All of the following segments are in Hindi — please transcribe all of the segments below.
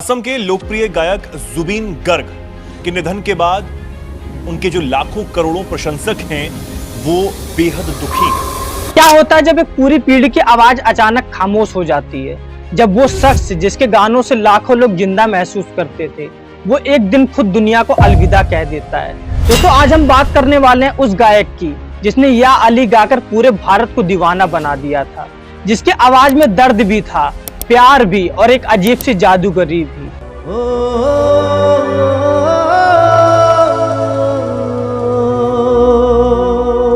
असम के लोकप्रिय गायक जुबीन गर्ग के निधन के बाद उनके जो लाखों करोड़ों प्रशंसक हैं वो बेहद दुखी हैं। क्या होता है जब एक पूरी पीढ़ी की आवाज अचानक खामोश हो जाती है, जब वो शख्स जिसके गानों से लाखों लोग जिंदा महसूस करते थे वो एक दिन खुद दुनिया को अलविदा कह देता है। दोस्तों आज हम बात करने वाले हैं उस गायक की जिसने या अली गाकर पूरे भारत को दीवाना बना दिया था, जिसके आवाज में दर्द भी था, प्यार भी और एक अजीब सी जादूगरी भी।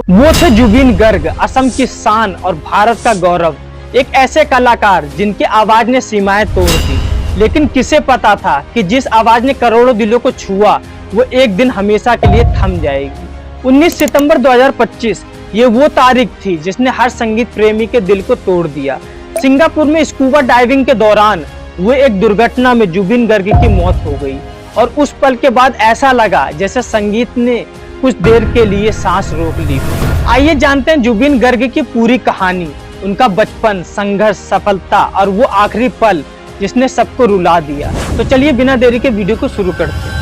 वो थे जुबीन गर्ग, असम की शान और भारत का गौरव। एक ऐसे कलाकार जिनकी आवाज ने सीमाएं तोड़ दी, लेकिन किसे पता था कि जिस आवाज ने करोड़ों दिलों को छुआ वो एक दिन हमेशा के लिए थम जाएगी। 19 सितंबर 2025 ये वो तारीख थी जिसने हर संगीत प्रेमी के दिल को तोड़ दिया। सिंगापुर में स्कूबा डाइविंग के दौरान हुए एक दुर्घटना में जुबीन गर्ग की मौत हो गई और उस पल के बाद ऐसा लगा जैसे संगीत ने कुछ देर के लिए सांस रोक ली। आइए जानते हैं जुबीन गर्ग की पूरी कहानी, उनका बचपन, संघर्ष, सफलता और वो आखिरी पल जिसने सबको रुला दिया। तो चलिए बिना देरी के वीडियो को शुरू करते हैं।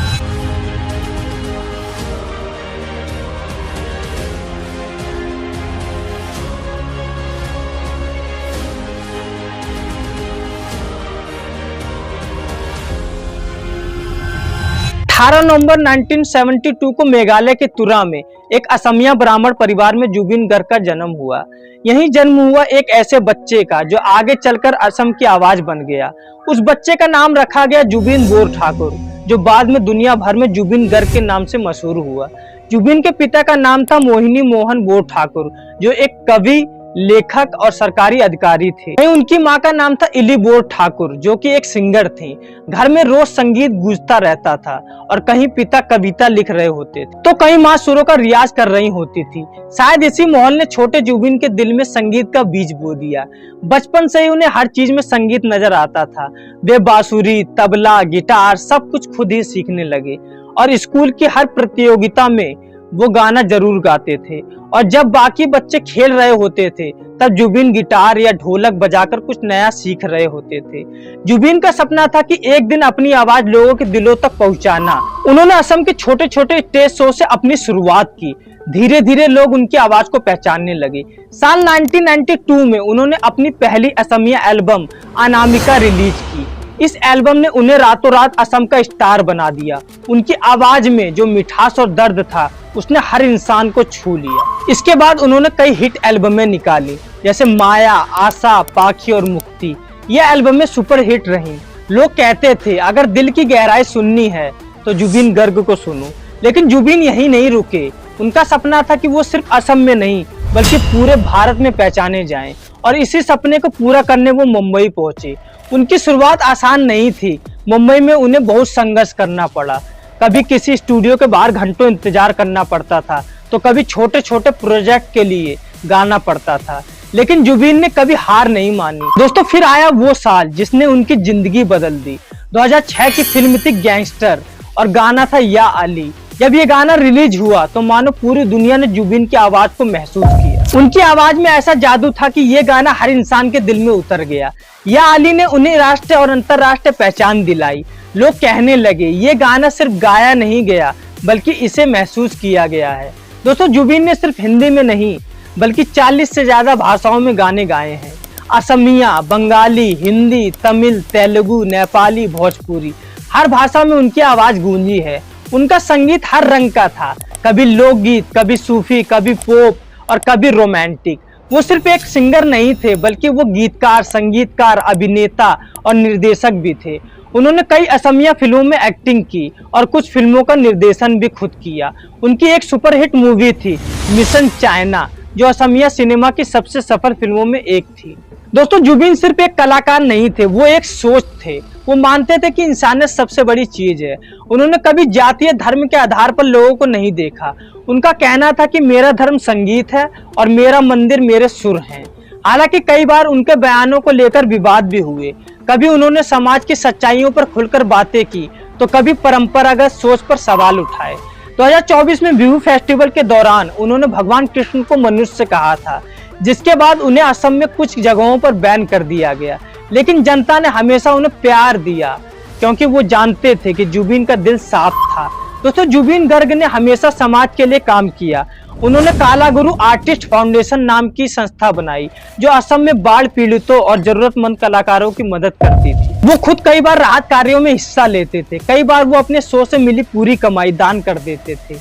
नवंबर 1972 को मेघालय के तुरा में एक असमिया ब्राह्मण परिवार में जुबीन गर्ग का जन्म हुआ। यहीं जन्म हुआ एक ऐसे बच्चे का जो आगे चलकर असम की आवाज बन गया। उस बच्चे का नाम रखा गया जुबीन बोर ठाकुर, जो बाद में दुनिया भर में जुबीन गर्ग के नाम से मशहूर हुआ। जुबीन के पिता का नाम था मोहिनी मोहन बोर ठाकुर, जो एक कवि, लेखक और सरकारी अधिकारी थे। उनकी माँ का नाम था इली बोर ठाकुर, जो कि एक सिंगर थी। घर में रोज संगीत गूंजता रहता था और कहीं पिता कविता लिख रहे होते थे तो कहीं माँ सुरों का रियाज कर रही होती थी। शायद इसी माहौल ने छोटे जुबीन के दिल में संगीत का बीज बो दिया। बचपन से ही उन्हें हर चीज में संगीत नजर आता था। वे बांसुरी, तबला, गिटार सब कुछ खुद ही सीखने लगे और स्कूल की हर प्रतियोगिता में वो गाना जरूर गाते थे। और जब बाकी बच्चे खेल रहे होते थे तब जुबीन गिटार या ढोलक बजाकर कुछ नया सीख रहे होते थे। जुबीन का सपना था कि एक दिन अपनी आवाज लोगों के दिलों तक पहुंचाना। उन्होंने असम के छोटे छोटे स्टेज शो से अपनी शुरुआत की। धीरे धीरे लोग उनकी आवाज को पहचानने लगे। साल 1992 में उन्होंने अपनी पहली असमिया एल्बम अनामिका रिलीज की। इस एल्बम ने उन्हें रातों रात असम का स्टार बना दिया। उनकी आवाज में जो मिठास और दर्द था उसने हर इंसान को छू लिया। इसके बाद उन्होंने कई हिट एल्बमें निकाली, जैसे माया, आशा, पाखी और मुक्ति। ये एल्बमें सुपर हिट रहीं। लोग कहते थे अगर दिल की गहराई सुननी है तो जुबीन गर्ग को सुनो। लेकिन जुबीन यही नहीं रुके। उनका सपना था कि वो सिर्फ असम में नहीं बल्कि पूरे भारत में पहचाने जाएं और इसी सपने को पूरा करने वो मुंबई पहुंचे। उनकी शुरुआत आसान नहीं थी। मुंबई में उन्हें बहुत संघर्ष करना पड़ा। कभी किसी स्टूडियो के बाहर घंटों इंतजार करना पड़ता था तो कभी छोटे छोटे प्रोजेक्ट के लिए गाना पड़ता था। लेकिन जुबीन ने कभी हार नहीं मानी। दोस्तों फिर आया वो साल जिसने उनकी जिंदगी बदल दी। 2006 की फिल्म थी गैंगस्टर और गाना था या अली। जब ये गाना रिलीज हुआ तो मानो पूरी दुनिया ने जुबीन की आवाज को महसूस किया। उनकी आवाज में ऐसा जादू था कि ये गाना हर इंसान के दिल में उतर गया। या अली ने उन्हें राष्ट्रीय और अंतर्राष्ट्रीय पहचान दिलाई। लोग कहने लगे ये गाना सिर्फ गाया नहीं गया बल्कि इसे महसूस किया गया है। दोस्तों जुबीन ने सिर्फ हिंदी में नहीं बल्कि 40 से ज्यादा भाषाओं में गाने गाए हैं। असमिया, बंगाली, हिंदी, तमिल, तेलुगु, नेपाली, भोजपुरी, हर भाषा में उनकी आवाज गूंजी है। उनका संगीत हर रंग का था, कभी लोकगीत, कभी सूफी, कभी पॉप और कभी रोमांटिक। वो सिर्फ एक सिंगर नहीं थे बल्कि वो गीतकार, संगीतकार, अभिनेता और निर्देशक भी थे। उन्होंने कई असमिया फिल्मों में एक्टिंग की और कुछ फिल्मों का निर्देशन भी खुद किया। उनकी एक सुपरहिट मूवी थी मिशन चाइना, जो असमिया सिनेमा की सबसे सफल फिल्मों में एक थी। दोस्तों जुबीन सिर्फ एक कलाकार नहीं थे, वो एक सोच थे। वो मानते थे कि इंसानियत सबसे बड़ी चीज है। उन्होंने कभी जातीय धर्म के आधार पर लोगों को नहीं देखा। उनका कहना था कि मेरा धर्म संगीत है और मेरा मंदिर मेरे सुर हैं। हालांकि कई बार उनके बयानों को लेकर विवाद भी हुए। कभी उन्होंने समाज की सच्चाइयों पर खुलकर बातें की तो कभी परंपरागत सोच पर सवाल उठाए। 2024 में बिहू फेस्टिवल के दौरान उन्होंने भगवान कृष्ण को मनुष्य कहा था, जिसके बाद उन्हें असम में कुछ जगहों पर बैन कर दिया गया। लेकिन जनता ने हमेशा उन्हें प्यार दिया। क्योंकि वो जानते थे कि जुबिन का दिल साफ था। दोस्तों, जुबिन गर्ग ने हमेशा समाज के लिए काम किया। उन्होंने काला गुरु आर्टिस्ट फाउंडेशन नाम की संस्था बनाई जो असम में बाढ़ पीड़ितों और जरूरतमंद कलाकारों की मदद करती थी। वो खुद कई बार राहत कार्यों में हिस्सा लेते थे। कई बार वो अपने शो से मिली पूरी कमाई दान कर देते थे।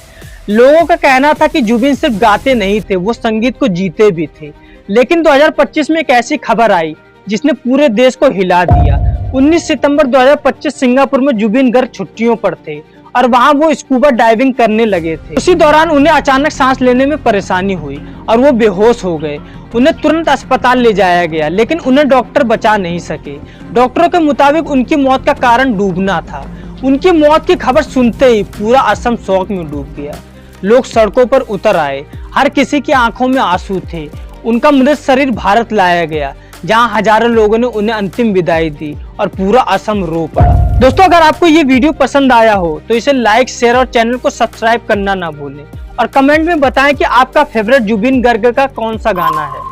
लोगों का कहना था कि जुबिन सिर्फ गाते नहीं थे, वो संगीत को जीते भी थे। लेकिन 2025 में एक ऐसी खबर आई जिसने पूरे देश को हिला दिया। 19 सितंबर 2025 सिंगापुर में जुबिन गर्ग छुट्टियों पर थे और वहां वो स्कूबा डाइविंग करने लगे थे। उसी दौरान उन्हें अचानक सांस लेने में परेशानी हुई और वो बेहोश हो गए। उन्हें तुरंत अस्पताल ले जाया गया, लेकिन उन्हें डॉक्टर बचा नहीं सके। डॉक्टरों के मुताबिक उनकी मौत का कारण डूबना था। उनकी मौत की खबर सुनते ही पूरा असम शौक में डूब गया। लोग सड़कों पर उतर आए, हर किसी की आंखों में आंसू थे। उनका मृत शरीर भारत लाया गया, जहां हजारों लोगों ने उन्हें अंतिम विदाई दी और पूरा असम रो पड़ा। दोस्तों, अगर आपको ये वीडियो पसंद आया हो तो इसे लाइक, शेयर और चैनल को सब्सक्राइब करना ना भूलें और कमेंट में बताएं कि आपका फेवरेट जुबिन गर्ग का कौन सा गाना है।